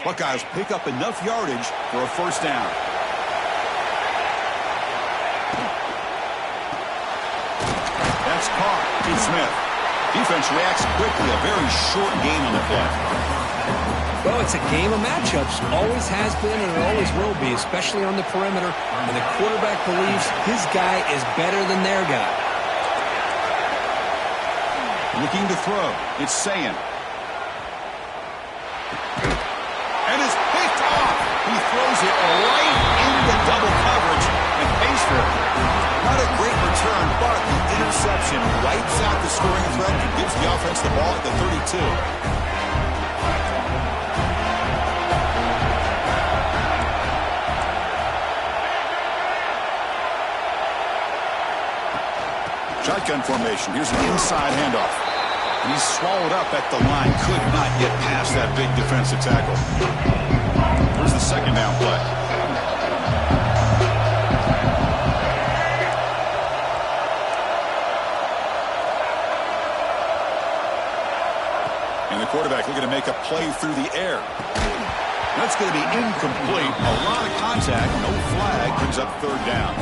Buckeyes pick up enough yardage for a first down. That's caught. It's Smith. Defense reacts quickly. A very short gain on the play. Well, it's a game of matchups. Always has been and it always will be, especially on the perimeter. And the quarterback believes his guy is better than their guy. Looking to throw. It's Sayin. And it's picked off. He throws it right into double coverage and pays for it. Not a great return, but the interception wipes out the scoring threat and gives the offense the ball at the 32. Shotgun formation. Here's an inside handoff. And he's swallowed up at the line. Could not get past that big defensive tackle. Here's the second down play. And the quarterback looking to make a play through the air. That's going to be incomplete. A lot of contact. No flag. Brings up third down.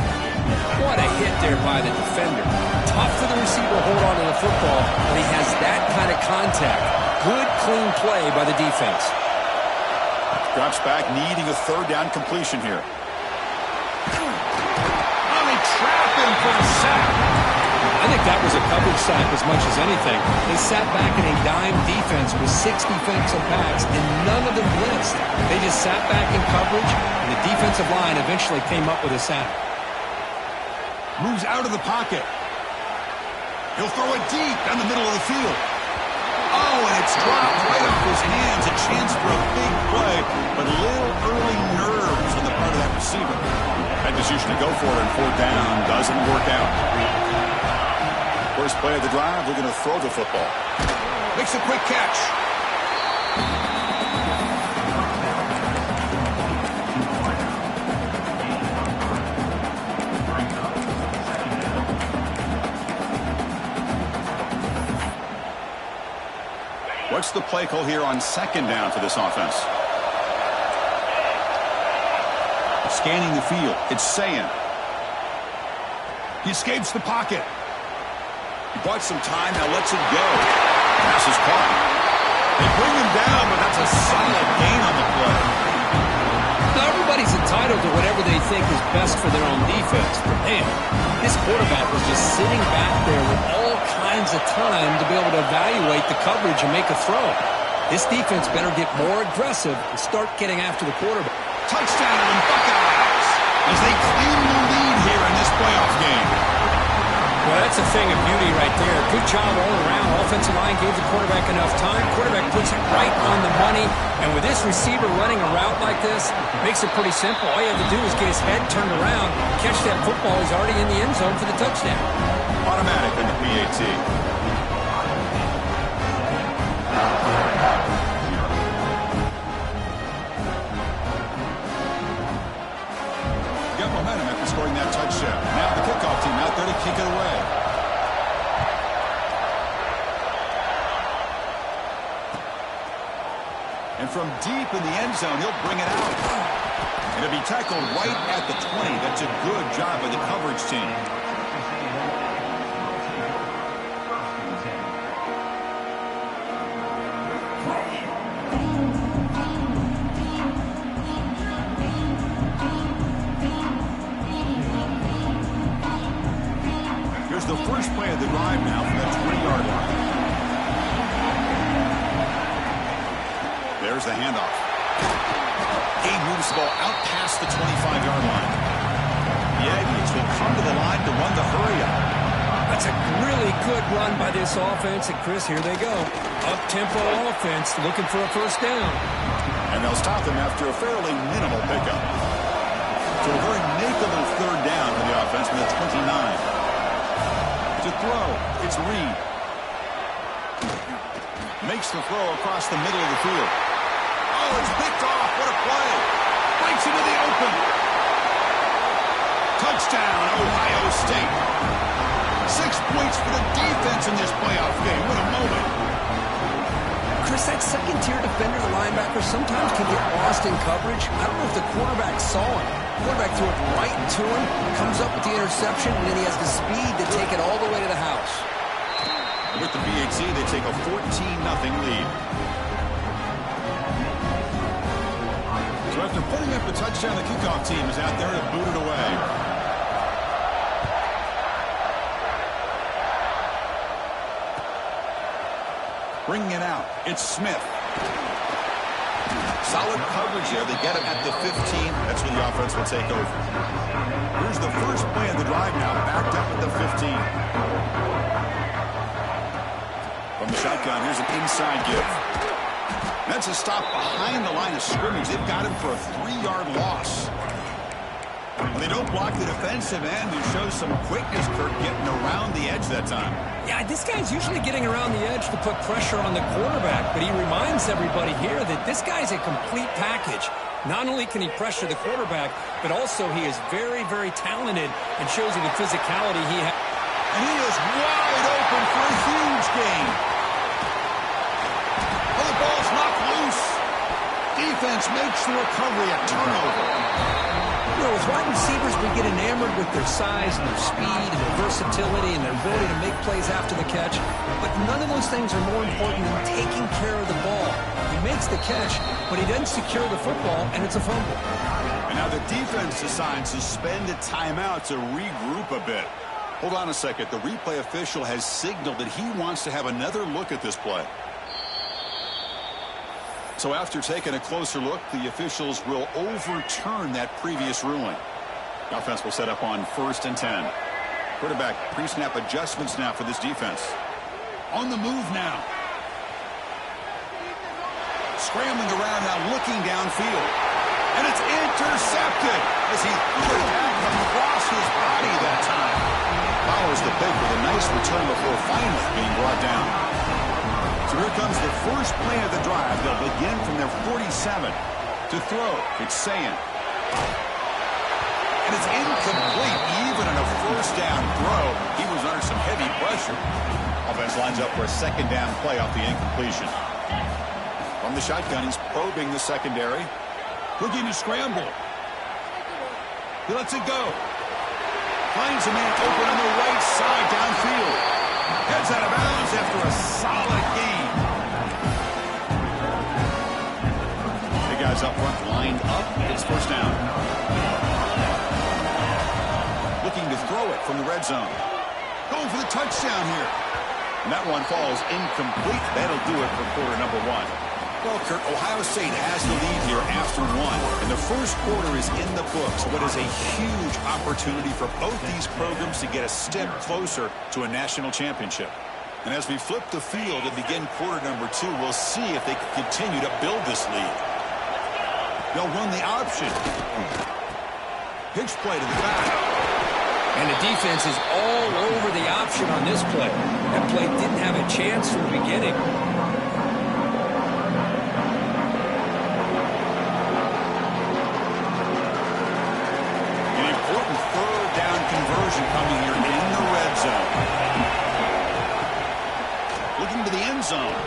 What a hit there by the defender. Tough for the receiver to hold on to the football, but he has that kind of contact. Good, clean play by the defense. Drops back, needing a third down completion here. Oh, they trap him for a sack. I think that was a coverage sack as much as anything. They sat back in a dime defense with 6 defensive backs, and none of them blitzed. They just sat back in coverage, and the defensive line eventually came up with a sack. Moves out of the pocket. He'll throw it deep down the middle of the field. Oh, and it's dropped right off his hands. A chance for a big play, but a little early nerves on the part of that receiver. That decision to go for it on fourth down doesn't work out. First play of the drive, they're going to throw the football. Makes a quick catch. What's the play call here on second down for this offense? Scanning the field. It's Sayin. He escapes the pocket. He bought some time, now lets it go. Pass is caught. They bring him down, but that's a solid gain on the play. Now, everybody's entitled to whatever they think is best for their own defense. But, man, this quarterback was just sitting back there with all kinds of time to be able to evaluate the coverage and make a throw. This defense better get more aggressive and start getting after the quarterback. Touchdown, Buckeyes, as they claim the lead here in this playoff game. Well, that's a thing of beauty right there. Good job all around. Offensive line gave the quarterback enough time. Quarterback puts it right on the money. And with this receiver running a route like this, it makes it pretty simple. All you have to do is get his head turned around, catch that football. He's already in the end zone for the touchdown. Automatic in the PAT. Got momentum after scoring that touchdown. Now the kickoff team out there to kick it away. And from deep in the end zone, he'll bring it out. And it'll be tackled right at the 20. That's a good job by the coverage team. Here's the first play of the drive now from the 20-yard line. There's the handoff. He moves the ball out past the 25-yard line. The Aggies will come to the line to run the hurry-up. That's a really good run by this offense. And, Chris, here they go. Up-tempo offense looking for a first down. And they'll stop them after a fairly minimal pickup. So a very makeable third down for the offense from the 29. To throw, it's Reed. Makes the throw across the middle of the field. Oh, it's picked off. What a play. Breaks into the open. Touchdown, Ohio State. 6 points for the defense in this playoff game. What a moment. Chris, that second-tier defender, the linebacker, sometimes can get lost in coverage. I don't know if the quarterback saw him. The quarterback threw it right to him, comes up with the interception, and then he has the speed to take it all the way to the house. With the BHC, they take a 14-0 lead. So after putting up a touchdown, the kickoff team is out there to boot it away. Bringing it out, it's Smith. Solid coverage there. They get him at the 15. That's where the offense will take over. Here's the first play of the drive now, backed up at the 15. From the shotgun, here's an inside give. That's a stop behind the line of scrimmage. They've got him for a 3-yard loss. Well, they don't block the defensive end, who shows some quickness, Kirk, getting around the edge that time. Yeah, this guy's usually getting around the edge to put pressure on the quarterback, but he reminds everybody here that this guy's a complete package. Not only can he pressure the quarterback, but also he is very, very talented and shows you the physicality he has. And he is wide open for a huge gain. Well, the ball's knocked loose. Defense makes the recovery a turnover. You know, with wide receivers, we get enamored with their size and their speed and their versatility and their ability to make plays after the catch. But none of those things are more important than taking care of the ball. He makes the catch, but he doesn't secure the football, and it's a fumble. And now the defense decides to spend a timeout to regroup a bit. Hold on a second. The replay official has signaled that he wants to have another look at this play. So after taking a closer look, the officials will overturn that previous ruling. The offense will set up on 1st and 10. Quarterback pre-snap adjustments now for this defense. On the move now. Scrambling around now, looking downfield. And it's intercepted as he threw it back across his body that time. Follows the pick with a nice return before finally being brought down. So here comes the first play of the drive. They'll begin from their 47. To throw, it's Sayin. And it's incomplete. Even on a first down throw, he was under some heavy pressure. Offense lines up for a second down play off the incompletion. From the shotgun, he's probing the secondary. Looking to scramble. He lets it go. Finds a man open on the right side downfield. Heads out of bounds after a solid gain. The guys up front lined up. It's first down. Looking to throw it from the red zone. Going for the touchdown here. And that one falls incomplete. That'll do it for quarter number 1. Well, Kurt, Ohio State has the lead here after 1. And the first quarter is in the books. What is a huge opportunity for both these programs to get a step closer to a national championship. And as we flip the field and begin quarter number 2, we'll see if they can continue to build this lead. They'll run the option. Pitch play to the back. And the defense is all over the option on this play. That play didn't have a chance from the beginning. Conversion coming here in the red zone. Looking to the end zone.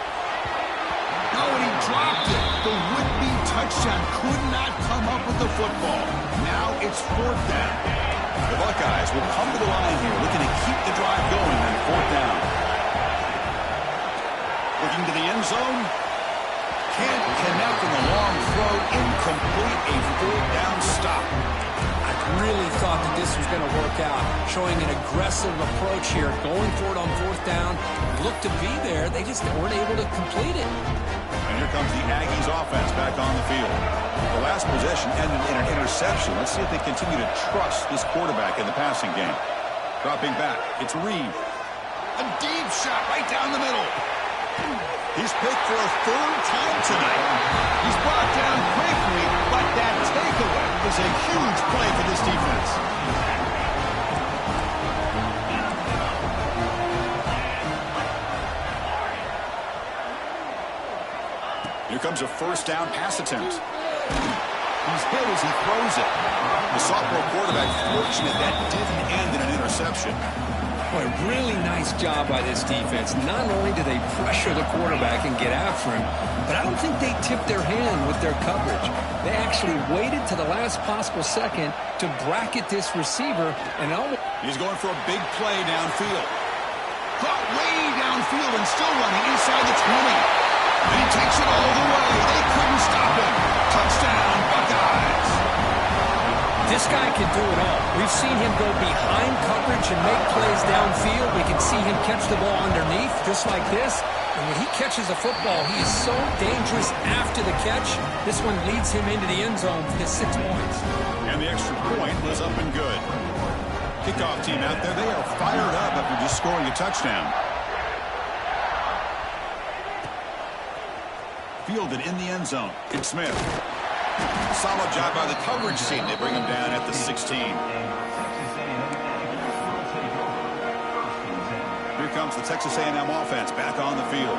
Oh, and he dropped it. The would-be touchdown could not come up with the football. Now it's 4th down. The Buckeyes will come to the line here, looking to keep the drive going on 4th down. Looking to the end zone. Can't connect on the long throw. Incomplete. A 4th down stop. Really thought that this was going to work out, showing an aggressive approach here, going for it on 4th down. Looked to be there, they just weren't able to complete it. And here comes the Aggies offense back on the field. The last possession ended in an interception. Let's see if they continue to trust this quarterback in the passing game. Dropping back, it's Reed. A deep shot right down the middle. He's picked for a 3rd time tonight. He's brought down quickly, but that takeaway is a huge play for this defense. Here comes a first down pass attempt. He's hit as he throws it. The sophomore quarterback fortunate that didn't end in an interception. Boy, really nice job by this defense. Not only do they pressure the quarterback and get after him, but I don't think they tipped their hand with their coverage. They actually waited to the last possible second to bracket this receiver. And he's going for a big play downfield. Caught way downfield and still running inside the 20. And he takes it all the way. They couldn't stop him. Touchdown, Buckeyes. This guy can do it all. We've seen him go behind coverage and make plays downfield. We can see him catch the ball underneath, just like this. And when he catches a football, he is so dangerous after the catch. This one leads him into the end zone for his 6 points. And the extra point was up and good. Kickoff team out there, they are fired up after just scoring a touchdown. Fielded in the end zone. It's Smith. Solid job by the coverage team. They bring him down at the 16. Here comes the Texas A&M offense back on the field.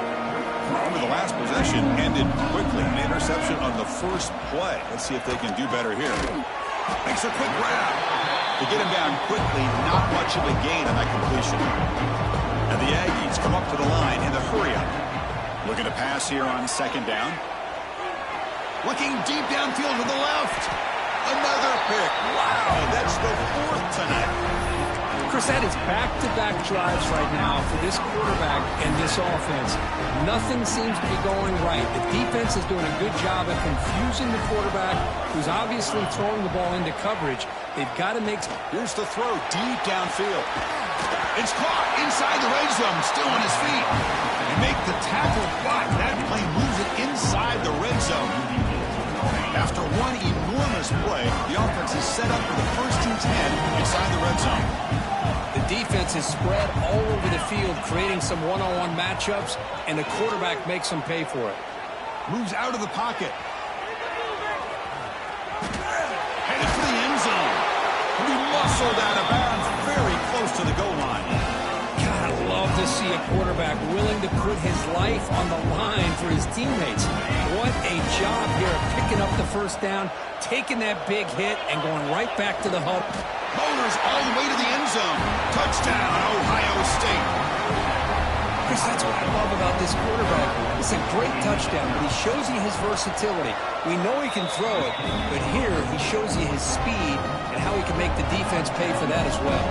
Remember, the last possession ended quickly. An interception on the first play. Let's see if they can do better here. Makes a quick grab. They get him down quickly. Not much of a gain on that completion. And the Aggies come up to the line in the hurry-up. Looking to pass here on second down. Looking deep downfield to the left. Another pick. Wow, that's the 4th tonight. Chris, that is back-to-back drives right now for this quarterback and this offense. Nothing seems to be going right. The defense is doing a good job of confusing the quarterback, who's obviously throwing the ball into coverage. They've got to make... Here's the throw deep downfield. It's caught inside the red zone, still on his feet. And make the tackle block. That play moves it inside the red zone. After one enormous play, the offense is set up for the 1st and 10 inside the red zone. The defense is spread all over the field, creating some one-on-one matchups, and the quarterback makes them pay for it. Moves out of the pocket. Headed for the end zone. He muscled out of bounds very close to the goal line. God, I love to see a quarterback willing to put his life on the line for his teammates. What a job here of picking up the first down, taking that big hit, and going right back to the hub. Bowlers all the way to the end zone. Touchdown, Ohio State. Chris, that's what I love about this quarterback. It's a great touchdown, but he shows you his versatility. We know he can throw it, but here he shows you his speed and how he can make the defense pay for that as well.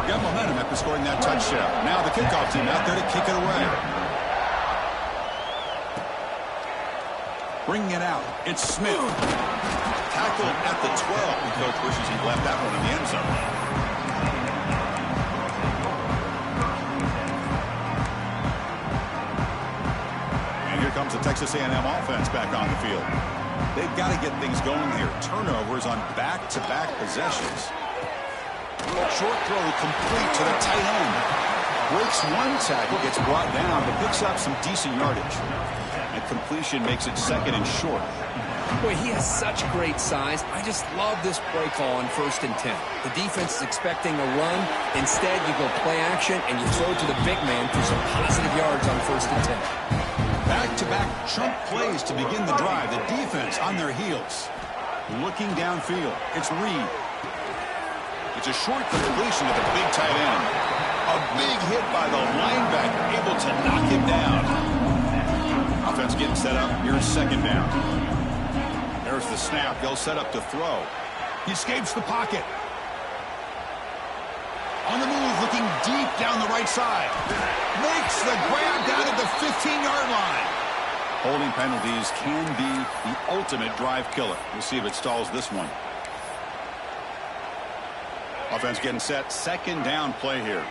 Got momentum after scoring that touchdown. Now the kickoff team out there to kick it away. Bringing it out, it's Smith. Tackled at the 12. The coach wishes he left that one in the end zone. And here comes the Texas A&M offense back on the field. They've got to get things going here. Turnovers on back-to-back possessions. Short throw complete to the tight end. Breaks one tackle, gets brought down, but picks up some decent yardage. And completion makes it 2nd and short. Boy, he has such great size. I just love this play call on 1st and 10. The defense is expecting a run. Instead, you go play action, and you throw to the big man for some positive yards on 1st and 10. Back-to-back chunk plays to begin the drive. The defense on their heels. Looking downfield, it's Reed. It's a short completion to the big tight end. A big hit by the linebacker, able to knock him down. Offense getting set up. Here's 2nd down. There's the snap. They'll set up to throw. He escapes the pocket. On the move, looking deep down the right side. Makes the grab down at the 15-yard line. Holding penalties can be the ultimate drive killer. We'll see if it stalls this one. Offense getting set. 2nd down play here.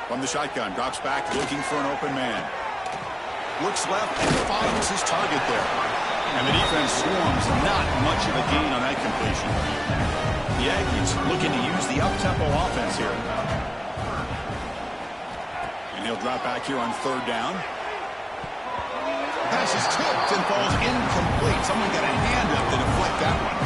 From the shotgun, drops back, looking for an open man. Looks left and finds his target there. And the defense swarms. Not much of a gain on that completion. The Aggies looking to use the up-tempo offense here. And he'll drop back here on 3rd down. Pass is tipped and falls incomplete. Someone got a hand up to deflect that one.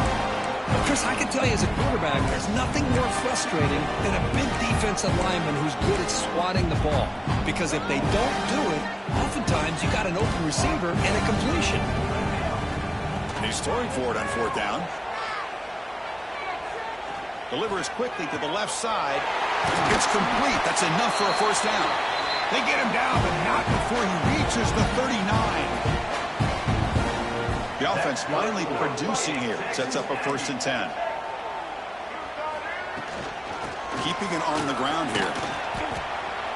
Well, Chris, I can tell you as a quarterback, there's nothing more frustrating than a big defensive lineman who's good at swatting the ball. Because if they don't do it, oftentimes you got an open receiver and a completion. He's throwing for it on 4th down. Delivers quickly to the left side. It's complete. That's enough for a first down. They get him down, but not before he reaches the 39. The offense finally producing here. Sets up a 1st and 10. Keeping it on the ground here.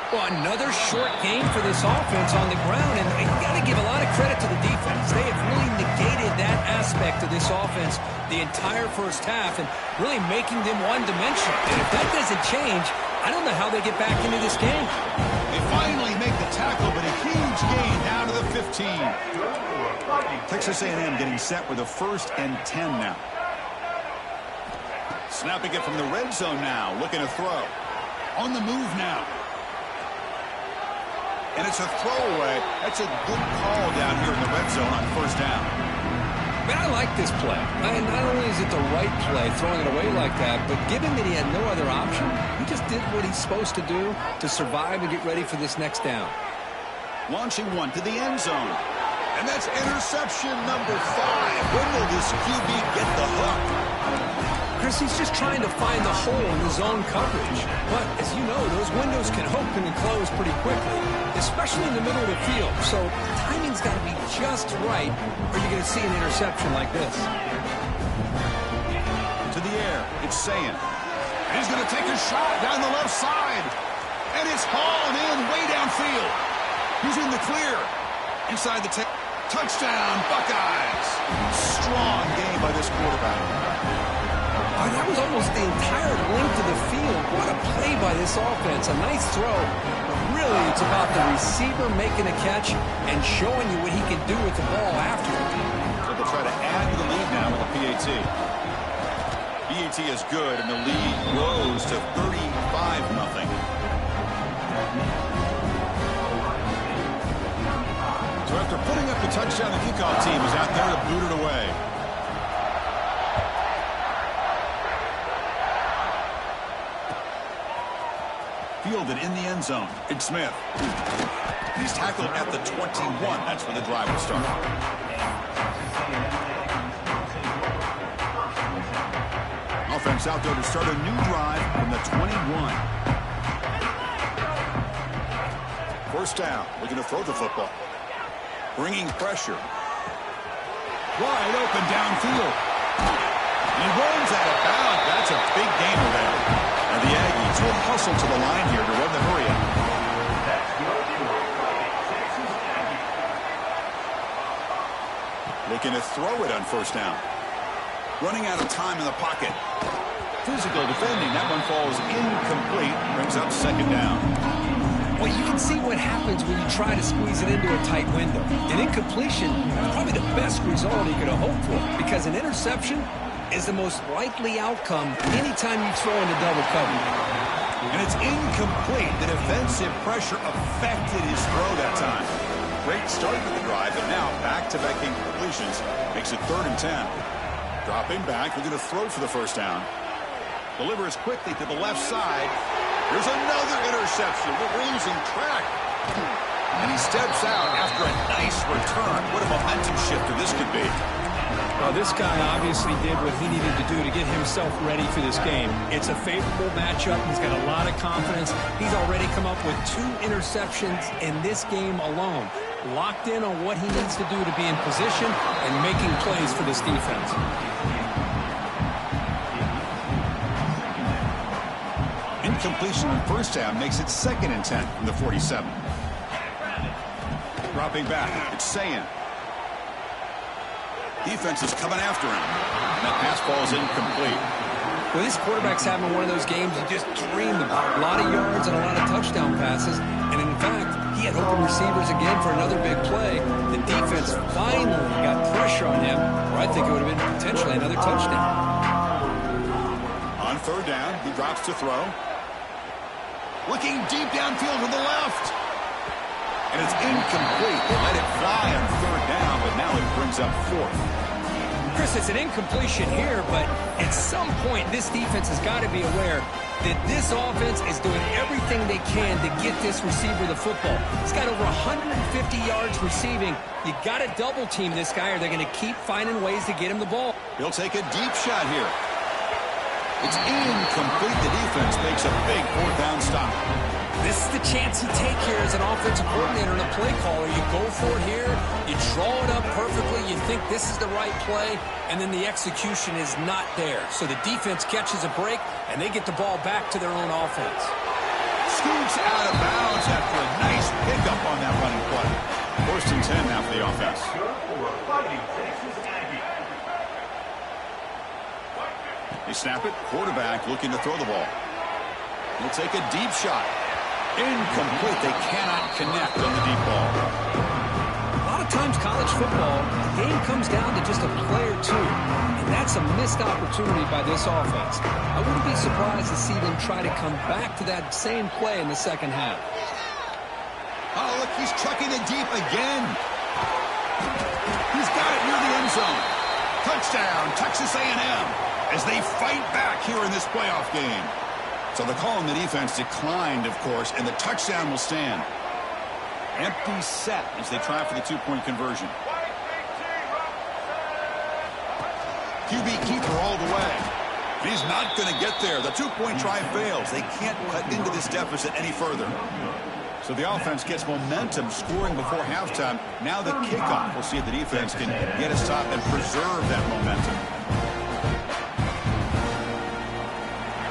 Well, another short game for this offense on the ground, and you got to give a lot of credit to the defense. They have really negated that aspect of this offense the entire first half and really making them one-dimensional. And if that doesn't change, I don't know how they get back into this game. They finally make the tackle, but a huge gain down to the 15. Texas A&M getting set with a 1st and 10 now. Snapping it from the red zone now, looking to throw. On the move now. And it's a throwaway. That's a good call down here in the red zone on 1st down. Man, I like this play. Not only is it the right play, throwing it away like that, but given that he had no other option, he just did what he's supposed to do to survive and get ready for this next down. Launching one to the end zone. And that's interception number 5. When will this QB get the hook? Chris, he's just trying to find the hole in the zone coverage. But, as you know, those windows can open and close pretty quickly, especially in the middle of the field. So, timing's got to be just right, or you're going to see an interception like this. To the air, it's Sayin. He's going to take a shot down the left side. And it's hauled in way downfield. He's in the clear. Inside the touchdown, Buckeyes. Strong game by this quarterback. Oh, that was almost the entire length of the field. What a play by this offense. A nice throw. But really, it's about the receiver making a catch and showing you what he can do with the ball after it. So they'll try to add to the lead now with a PAT. PAT is good, and the lead grows to 35-0. So after putting up the touchdown, the kickoff team is out there to boot it away. Fielded in the end zone. It's Smith. He's tackled at the 21. That's where the drive will start. Offense out there to start a new drive from the 21. First down. Looking to throw the football. Bringing pressure. Wide open downfield. He runs out of bounds. That's a big gainer there. And the Aggies will hustle to the line here to run the hurry up. Looking to throw it on 1st down. Running out of time in the pocket. Physical defending. That one falls incomplete. Brings up 2nd down. Well, you can see what happens when you try to squeeze it into a tight window. An incompletion is probably the best result he could have hoped for, because an interception is the most likely outcome anytime you throw into double coverage. And it's incomplete. The defensive pressure affected his throw that time. Great start to the drive, but now back-to-back incompletions makes it 3rd and 10. Dropping back, we're going to throw for the 1st down. Delivers quickly to the left side. There's another interception. We're losing track. And he steps out after a nice return. What a momentum shifter this could be. Well, this guy obviously did what he needed to do to get himself ready for this game. It's a favorable matchup. He's got a lot of confidence. He's already come up with 2 interceptions in this game alone. Locked in on what he needs to do to be in position and making plays for this defense. Incompletion in 1st down makes it 2nd and 10 from the 47. Dropping back, it's Sayin. Defense is coming after him. And that pass ball is incomplete. Well, this quarterback's having one of those games you just dreamed about. A lot of yards and a lot of touchdown passes. And in fact, he had open receivers again for another big play. The defense finally got pressure on him, or I think it would have been potentially another touchdown. On 3rd down, he drops to throw. Looking deep downfield to the left. And it's incomplete. They let it fly on 3rd down, but now it brings up 4th. Chris, it's an incompletion here, but at some point, this defense has got to be aware that this offense is doing everything they can to get this receiver the football. He's got over 150 yards receiving. You got to double team this guy, or they're going to keep finding ways to get him the ball. He'll take a deep shot here. It's incomplete. The defense makes a big fourth down stop. This is the chance you take here as an offensive coordinator and a play caller. You go for it here, you draw it up perfectly, you think this is the right play, and then the execution is not there. So the defense catches a break, and they get the ball back to their own offense. Scoots out of bounds after a nice pickup on that running play. 1st and 10 now for the offense. They snap it. Quarterback looking to throw the ball. He'll take a deep shot. Incomplete. They cannot connect on the deep ball. A lot of times college football, the game comes down to just a play or two. And that's a missed opportunity by this offense. I wouldn't be surprised to see them try to come back to that same play in the second half. Oh, look, he's trucking it deep again. He's got it near the end zone. Touchdown, Texas A&M, as they fight back here in this playoff game. So the call on the defense declined, of course, and the touchdown will stand. Empty set as they try for the two-point conversion. QB keeper all the way. He's not going to get there. The two-point try fails. They can't cut into this deficit any further. So the offense gets momentum scoring before halftime. Now the kickoff. We'll see if the defense can get a stop and preserve that momentum.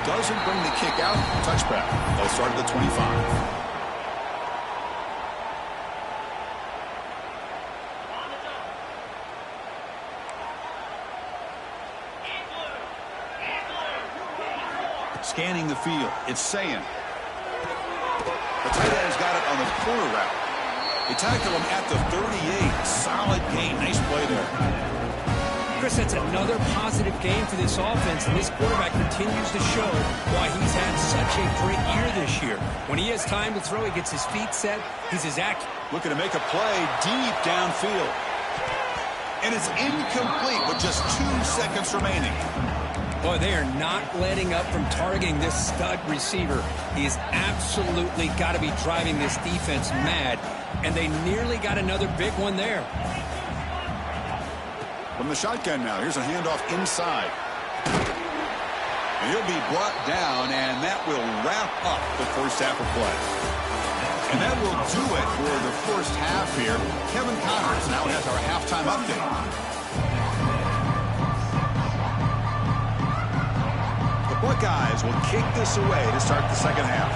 Doesn't bring the kick out. Touchback. They'll start at the 25. Scanning the field. It's Sayin. The tight end's got it on the corner route. They tackle him at the 38. Solid gain. Nice play there. Chris, that's another positive game for this offense, and this quarterback continues to show why he's had such a great year this year. When he has time to throw, he gets his feet set. He's as accurate. Looking to make a play deep downfield. And it's incomplete with just 2 seconds remaining. Boy, they are not letting up from targeting this stud receiver. He has absolutely got to be driving this defense mad, and they nearly got another big one there. From the shotgun now, here's a handoff inside. And he'll be brought down, and that will wrap up the first half of play. And that will do it for the first half here. Kevin Connors now has our halftime update. The Buckeyes will kick this away to start the second half.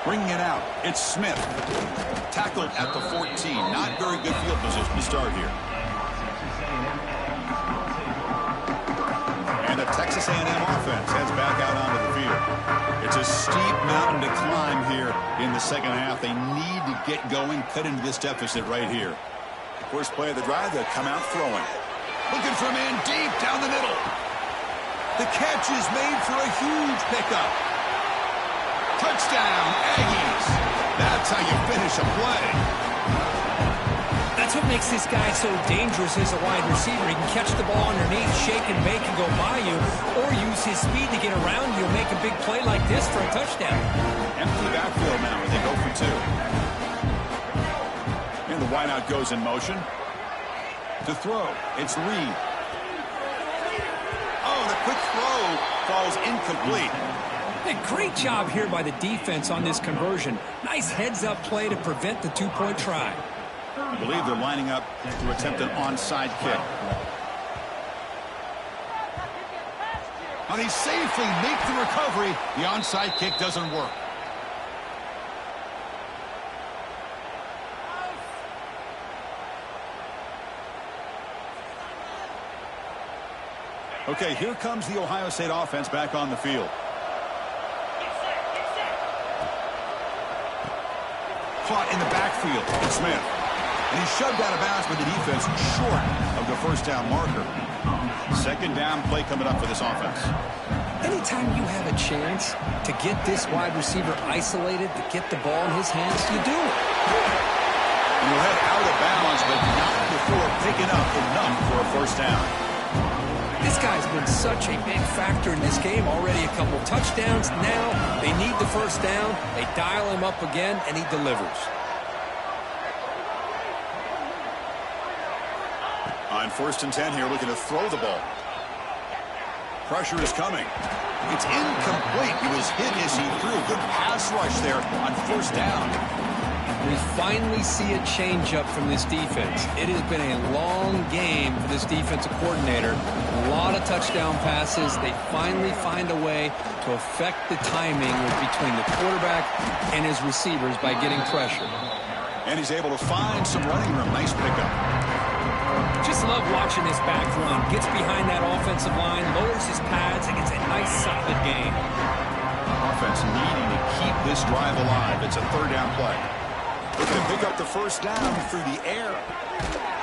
Bringing it out, it's Smith. Tackled at the 14. Not very good field position to start here. And the Texas A&M offense heads back out onto the field. It's a steep mountain to climb here in the second half. They need to get going, cut into this deficit right here. First play of the drive, they'll come out throwing. Looking for a man deep down the middle. The catch is made for a huge pickup. Touchdown, Aggies. That's how you finish a play. That's what makes this guy so dangerous as a wide receiver. He can catch the ball underneath, shake and bake and go by you, or use his speed to get around you and make a big play like this for a touchdown. Empty backfield now as they go for 2. And the wideout goes in motion. To throw, it's Reed. Oh, the quick throw falls incomplete. A great job here by the defense on this conversion. Nice heads-up play to prevent the two-point try. I believe they're lining up to attempt an onside kick. Now they safely make the recovery. The onside kick doesn't work. Okay, here comes the Ohio State offense back on the field. Caught in the backfield, it's Smith. And he's shoved out of bounds by the defense short of the first down marker. Second down play coming up for this offense. Anytime you have a chance to get this wide receiver isolated, to get the ball in his hands, you do it. He'll head out of bounds, but not before picking up enough for a first down. This guy's been such a big factor in this game. Already a couple touchdowns. Now they need the first down. They dial him up again, and he delivers. On 1st and 10 here, looking to throw the ball. Pressure is coming. It's incomplete. He was hit as he threw. Good pass rush there on 1st down. We finally see a change-up from this defense. It has been a long game for this defensive coordinator. A lot of touchdown passes. They finally find a way to affect the timing between the quarterback and his receivers by getting pressure. And he's able to find some running room. Nice pickup. Just love watching this back run. Gets behind that offensive line, lowers his pads, and gets a nice solid gain. Offense needing to keep this drive alive. It's a 3rd down play. Looking to pick up the 1st down through the air.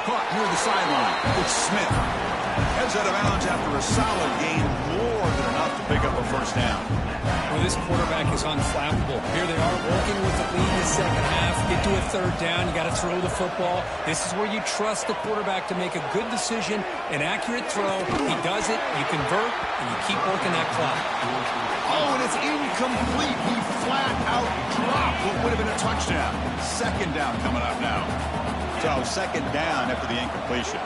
Caught near the sideline. It's Smith. Heads out of bounds after a solid gain. More than enough to pick up a 1st down. Well, this quarterback is unflappable. Here they are working with the lead in the 2nd half. Get to a 3rd down. You got to throw the football. This is where you trust the quarterback to make a good decision, an accurate throw. He does it, you convert, and you keep working that clock. Oh, and it's incomplete. He flat out dropped what would have been a touchdown. 2nd down coming up now. So 2nd down after the incompletion.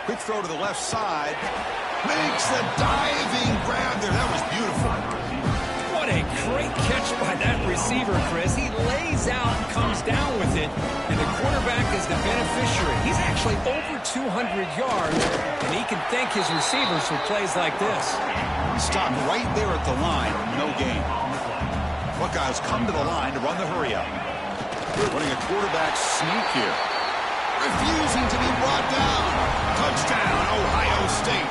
Quick throw to the left side. Makes the diving grab there. That was beautiful. What a great catch by that receiver, Chris. He lays out and comes down with it, and the quarterback is the beneficiary. He's actually over 200 yards, and he can thank his receivers for plays like this. Stopped right there at the line. No gain. Buckeyes come to the line to run the hurry-up. Running a quarterback sneak here. Refusing to be brought down. Touchdown, Ohio State.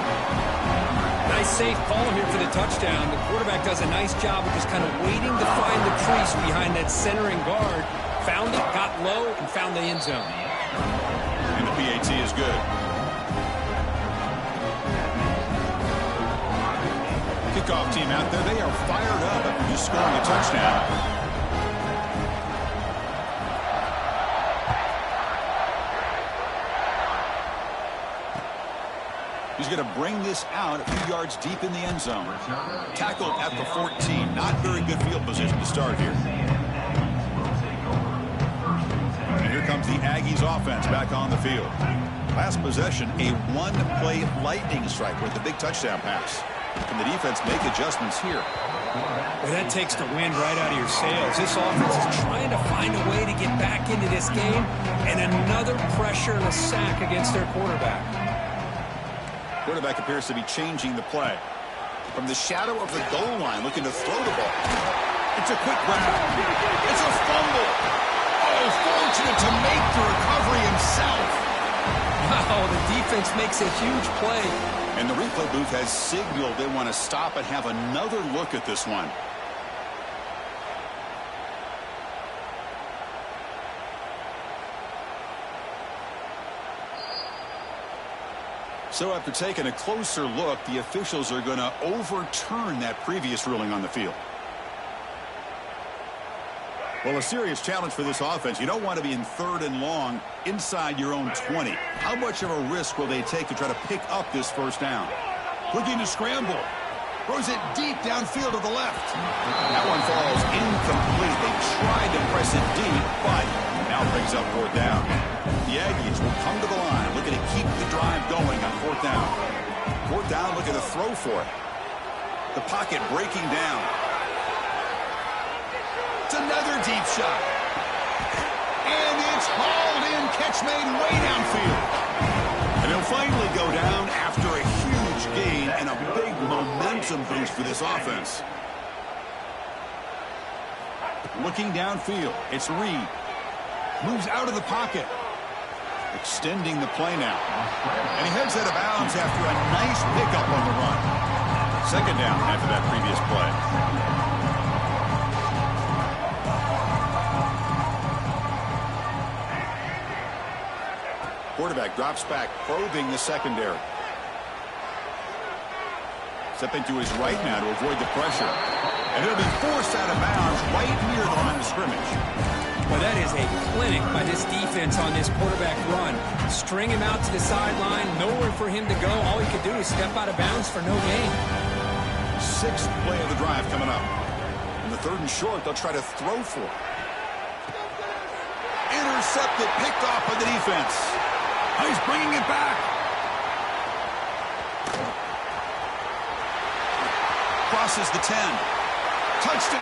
Nice safe call here for the touchdown. The quarterback does a nice job of just kind of waiting to find the crease behind that centering guard. Found it, got low, and found the end zone. And the PAT is good. Kickoff team out there. They are fired up after just scoring a touchdown. He's going to bring this out a few yards deep in the end zone. Tackled at the 14. Not very good field position to start here. And here comes the Aggies offense back on the field. Last possession, a one-play lightning strike with the big touchdown pass. Can the defense make adjustments here? Well, that takes the wind right out of your sails. This offense is trying to find a way to get back into this game, and another pressure and a sack against their quarterback. Quarterback appears to be changing the play. From the shadow of the goal line, looking to throw the ball. It's a quick grab. It's a fumble. Oh, fortunate to make the recovery himself. Wow, the defense makes a huge play. And the replay booth has signaled they want to stop and have another look at this one. So after taking a closer look, the officials are going to overturn that previous ruling on the field. Well, a serious challenge for this offense. You don't want to be in 3rd and long inside your own 20. How much of a risk will they take to try to pick up this 1st down? Looking to scramble. Throws it deep downfield to the left. That one falls incomplete. They tried to press it deep, but now brings up 4th down. The Aggies will come to the line, looking to keep the drive going on 4th down. 4th down, looking to throw for it. The pocket breaking down. It's another deep shot. And it's hauled in, catch made way downfield. And he'll finally go down after a huge gain and a big momentum boost for this offense. Looking downfield, it's Reed. Moves out of the pocket. Extending the play now. And he heads out of bounds after a nice pickup on the run. 2nd down after that previous play. Quarterback drops back, probing the secondary. Stepping to his right now to avoid the pressure. And he'll be forced out of bounds right near the line of scrimmage. Well, that is a clinic by this defense on this quarterback run. String him out to the sideline, nowhere for him to go. All he could do is step out of bounds for no gain. 6th play of the drive coming up. In the 3rd and short, they'll try to throw for it. Intercepted, picked off by the defense. Oh, he's bringing it back. Crosses the 10. Touchdown.